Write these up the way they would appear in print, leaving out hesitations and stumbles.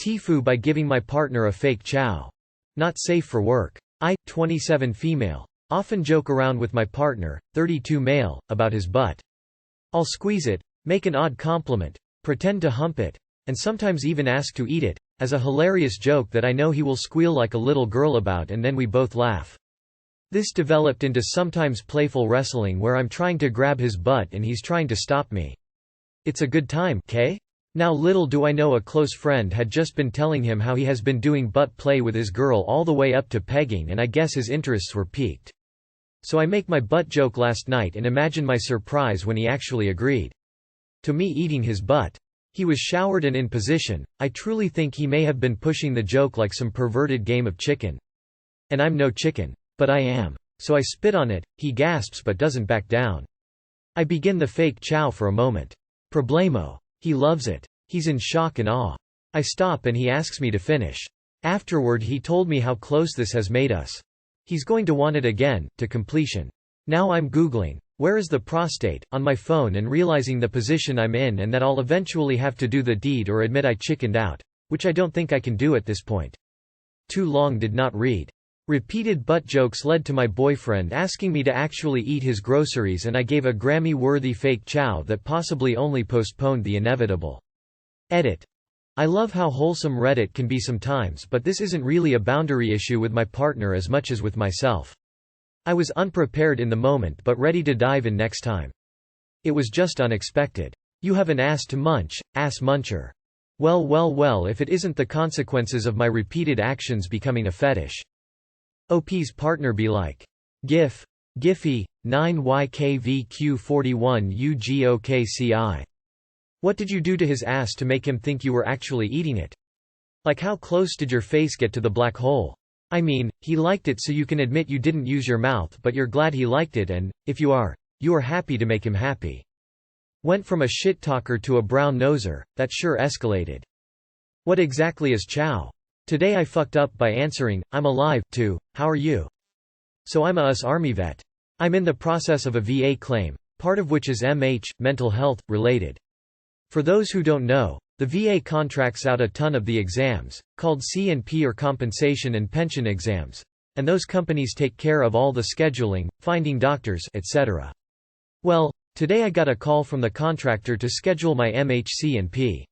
Tifu by giving my partner a fake chow. Not safe for work. I, 27 female. Often joke around with my partner, 32 male, about his butt. I'll squeeze it, make an odd compliment, pretend to hump it, and sometimes even ask to eat it, as a hilarious joke that I know he will squeal like a little girl about, and then we both laugh. This developed into sometimes playful wrestling where I'm trying to grab his butt and he's trying to stop me. It's a good time, K? Now little do I know a close friend had just been telling him how he has been doing butt play with his girl all the way up to pegging, and I guess his interests were piqued. So I make my butt joke last night and imagine my surprise when he actually agreed to me eating his butt. He was showered and in position. I truly think he may have been pushing the joke like some perverted game of chicken. And I'm no chicken. But I am. So I spit on it, he gasps but doesn't back down. I begin the fake chow for a moment. Problemo. He loves it. He's in shock and awe. I stop and he asks me to finish. Afterward he told me how close this has made us. He's going to want it again, to completion. Now I'm Googling, where is the prostate, on my phone and realizing the position I'm in and that I'll eventually have to do the deed or admit I chickened out, which I don't think I can do at this point. Too long did not read. Repeated butt jokes led to my boyfriend asking me to actually eat his groceries, and I gave a Grammy-worthy fake chow that possibly only postponed the inevitable. Edit. I love how wholesome Reddit can be sometimes, but this isn't really a boundary issue with my partner as much as with myself. I was unprepared in the moment but ready to dive in next time. It was just unexpected. You have an ass to munch, ass muncher. Well, if it isn't the consequences of my repeated actions becoming a fetish. OP's partner be like. GIF. Giphy, 9YKVQ41UGOKCI. What did you do to his ass to make him think you were actually eating it? Like how close did your face get to the black hole? I mean, he liked it so you can admit you didn't use your mouth but you're glad he liked it, and, if you are happy to make him happy. Went from a shit talker to a brown noser, that sure escalated. What exactly is chow? Today I fucked up by answering, I'm alive, to, how are you? So I'm a US Army vet. I'm in the process of a VA claim, part of which is MH, mental health, related. For those who don't know, the VA contracts out a ton of the exams, called C&P or compensation and pension exams, and those companies take care of all the scheduling, finding doctors, etc. Well, today I got a call from the contractor to schedule my MH-C&P.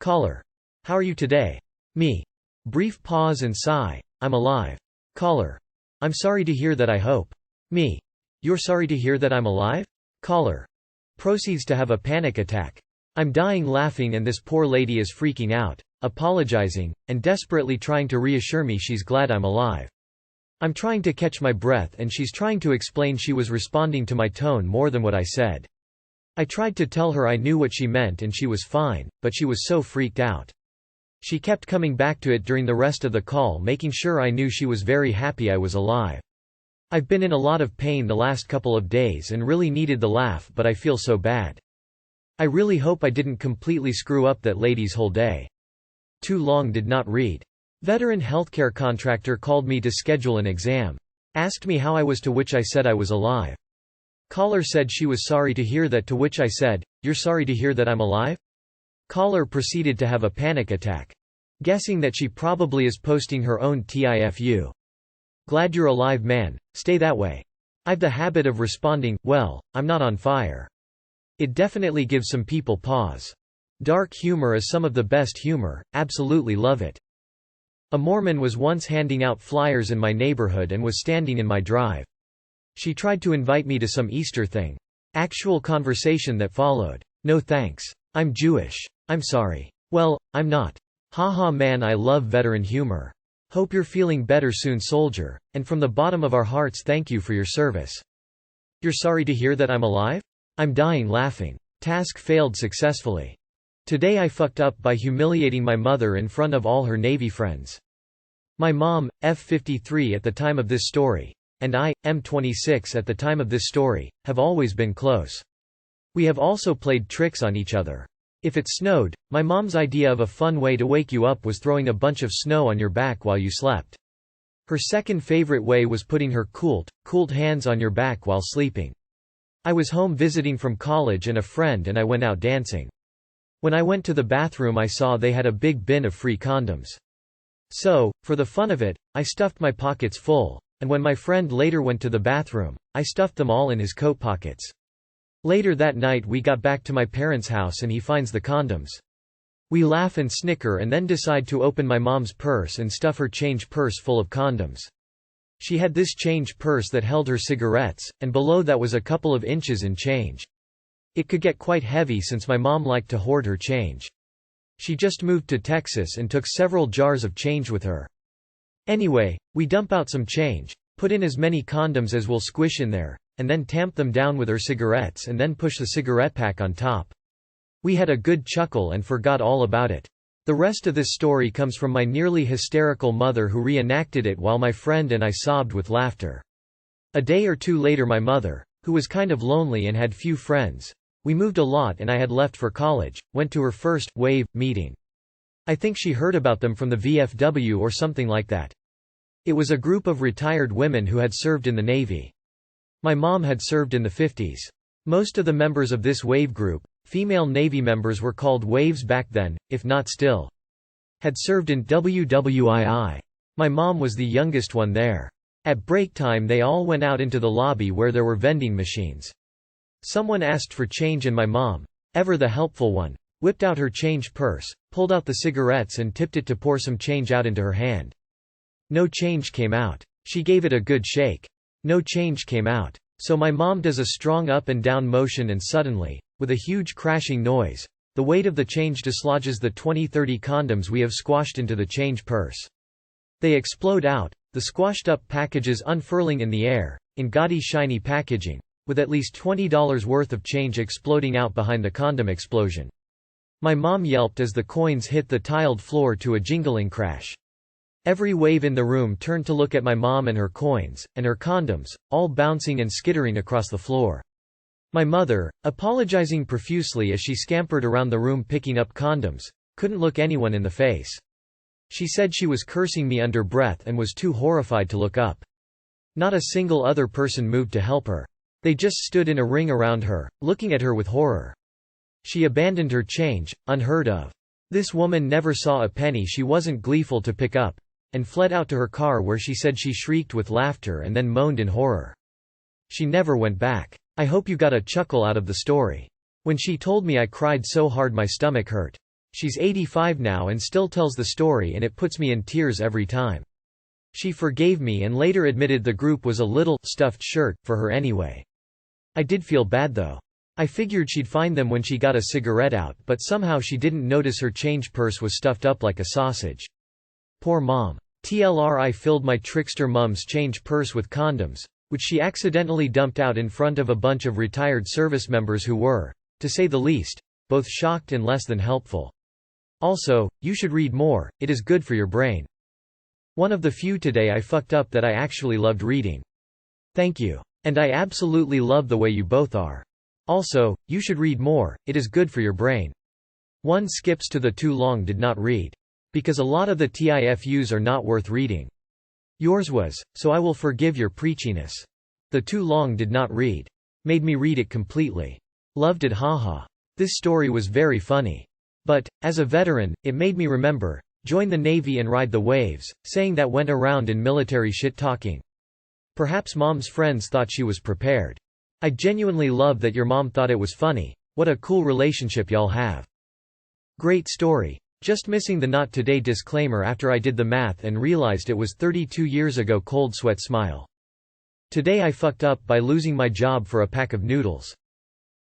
Caller. How are you today? Me. Brief pause and sigh. I'm alive. Caller. I'm sorry to hear that. I hope. Me. You're sorry to hear that I'm alive? Caller. Proceeds to have a panic attack. I'm dying laughing and this poor lady is freaking out, apologizing, and desperately trying to reassure me she's glad I'm alive. I'm trying to catch my breath and she's trying to explain she was responding to my tone more than what I said. I tried to tell her I knew what she meant and she was fine, but she was so freaked out. She kept coming back to it during the rest of the call, making sure I knew she was very happy I was alive. I've been in a lot of pain the last couple of days and really needed the laugh, but I feel so bad. I really hope I didn't completely screw up that lady's whole day. Too long did not read. Veteran healthcare contractor called me to schedule an exam. Asked me how I was, to which I said I was alive. Caller said she was sorry to hear that, to which I said, you're sorry to hear that I'm alive? Caller proceeded to have a panic attack. Guessing that she probably is posting her own TIFU. Glad you're alive, man, stay that way. I've the habit of responding, well, I'm not on fire. It definitely gives some people pause. Dark humor is some of the best humor, absolutely love it. A Mormon was once handing out flyers in my neighborhood and was standing in my drive. She tried to invite me to some Easter thing. Actual conversation that followed. No thanks. I'm Jewish. I'm sorry. Well, I'm not. Haha man, I love veteran humor. Hope you're feeling better soon, soldier, and from the bottom of our hearts thank you for your service. You're sorry to hear that I'm alive? I'm dying laughing. Task failed successfully. Today I fucked up by humiliating my mother in front of all her Navy friends. My mom, F-53 at the time of this story, and I, M-26 at the time of this story, have always been close. We have also played tricks on each other. If it snowed, my mom's idea of a fun way to wake you up was throwing a bunch of snow on your back while you slept. Her second favorite way was putting her cooled hands on your back while sleeping. I was home visiting from college and a friend and I went out dancing. When I went to the bathroom I saw they had a big bin of free condoms. So, for the fun of it, I stuffed my pockets full, and when my friend later went to the bathroom, I stuffed them all in his coat pockets. Later that night we got back to my parents' house and he finds the condoms. We laugh and snicker and then decide to open my mom's purse and stuff her change purse full of condoms. She had this change purse that held her cigarettes, and below that was a couple of inches in change. It could get quite heavy since my mom liked to hoard her change. She just moved to Texas and took several jars of change with her. Anyway, we dump out some change, put in as many condoms as we'll squish in there, and then tamp them down with her cigarettes and then push the cigarette pack on top. We had a good chuckle and forgot all about it. The rest of this story comes from my nearly hysterical mother who reenacted it while my friend and I sobbed with laughter. A day or two later my mother, who was kind of lonely and had few friends, we moved a lot and I had left for college, went to her first wave meeting. I think she heard about them from the VFW or something like that. It was a group of retired women who had served in the Navy. My mom had served in the 50s. Most of the members of this wave group, female Navy members were called waves back then, if not still, had served in WWII. My mom was the youngest one there. At break time they all went out into the lobby where there were vending machines. Someone asked for change and my mom, ever the helpful one, whipped out her change purse, pulled out the cigarettes and tipped it to pour some change out into her hand. No change came out. She gave it a good shake. No change came out. So my mom does a strong up and down motion and suddenly, with a huge crashing noise, the weight of the change dislodges the 20-30 condoms we have squashed into the change purse. They explode out, the squashed up packages unfurling in the air, in gaudy shiny packaging, with at least $20 worth of change exploding out behind the condom explosion. My mom yelped as the coins hit the tiled floor to a jingling crash. Every wave in the room turned to look at my mom and her coins, and her condoms, all bouncing and skittering across the floor. My mother, apologizing profusely as she scampered around the room picking up condoms, couldn't look anyone in the face. She said she was cursing me under breath and was too horrified to look up. Not a single other person moved to help her. They just stood in a ring around her, looking at her with horror. She abandoned her change, unheard of. This woman never saw a penny she wasn't gleeful to pick up, and fled out to her car where she said she shrieked with laughter and then moaned in horror. She never went back. I hope you got a chuckle out of the story. When she told me I cried so hard my stomach hurt. She's 85 now and still tells the story and it puts me in tears every time. She forgave me and later admitted the group was a little stuffed shirt for her anyway. I did feel bad though. I figured she'd find them when she got a cigarette out, but somehow she didn't notice her change purse was stuffed up like a sausage. Poor mom. TLR, I filled my trickster mom's change purse with condoms, which she accidentally dumped out in front of a bunch of retired service members who were, to say the least, both shocked and less than helpful. Also, you should read more, it is good for your brain. One of the few today I fucked up that I actually loved reading. Thank you. And I absolutely love the way you both are. Also, you should read more, it is good for your brain. One skips to the too long did not read. Because a lot of the TIFUs are not worth reading. Yours was, so I will forgive your preachiness. The too long did not read. Made me read it completely. Loved it, haha. This story was very funny. But, as a veteran, it made me remember, join the Navy and ride the waves, saying that went around in military shit-talking. Perhaps mom's friends thought she was prepared. I genuinely love that your mom thought it was funny. What a cool relationship y'all have. Great story. Just missing the not today disclaimer after I did the math and realized it was 32 years ago. Cold sweat smile. Today I fucked up by losing my job for a pack of noodles.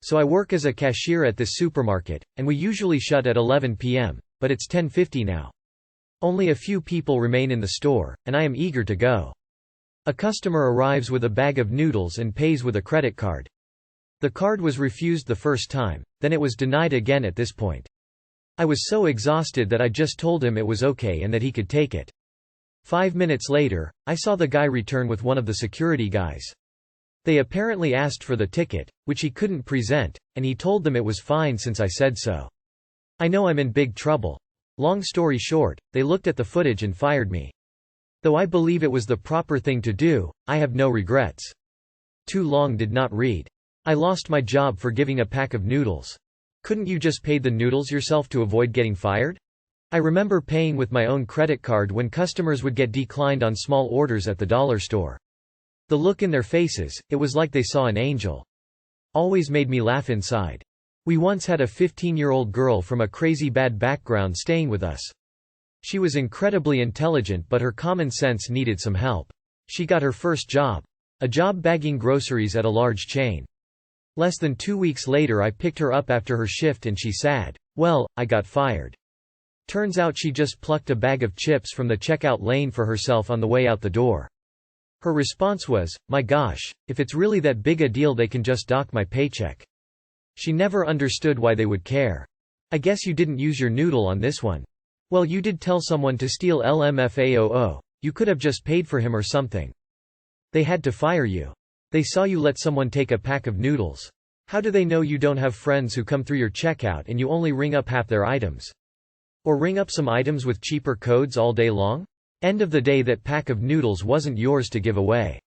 So I work as a cashier at this supermarket, and we usually shut at 11 p.m., but it's 10:50 now. Only a few people remain in the store, and I am eager to go. A customer arrives with a bag of noodles and pays with a credit card. The card was refused the first time, then it was denied again at this point. I was so exhausted that I just told him it was okay and that he could take it. 5 minutes later, I saw the guy return with one of the security guys. They apparently asked for the ticket, which he couldn't present, and he told them it was fine since I said so. I know I'm in big trouble. Long story short, they looked at the footage and fired me. Though I believe it was the proper thing to do, I have no regrets. Too long did not read. I lost my job for giving a pack of noodles. Couldn't you just pay the noodles yourself to avoid getting fired? I remember paying with my own credit card when customers would get declined on small orders at the dollar store. The look in their faces, it was like they saw an angel. Always made me laugh inside. We once had a 15-year-old girl from a crazy bad background staying with us. She was incredibly intelligent, but her common sense needed some help. She got her first job. A job bagging groceries at a large chain. Less than 2 weeks later I picked her up after her shift and she said, "Well, I got fired." Turns out she just plucked a bag of chips from the checkout lane for herself on the way out the door. Her response was, "My gosh, if it's really that big a deal they can just dock my paycheck." She never understood why they would care. "I guess you didn't use your noodle on this one." "Well, you did tell someone to steal LMFAOO. You could have just paid for him or something." They had to fire you. They saw you let someone take a pack of noodles. How do they know you don't have friends who come through your checkout and you only ring up half their items? Or ring up some items with cheaper codes all day long? End of the day, that pack of noodles wasn't yours to give away.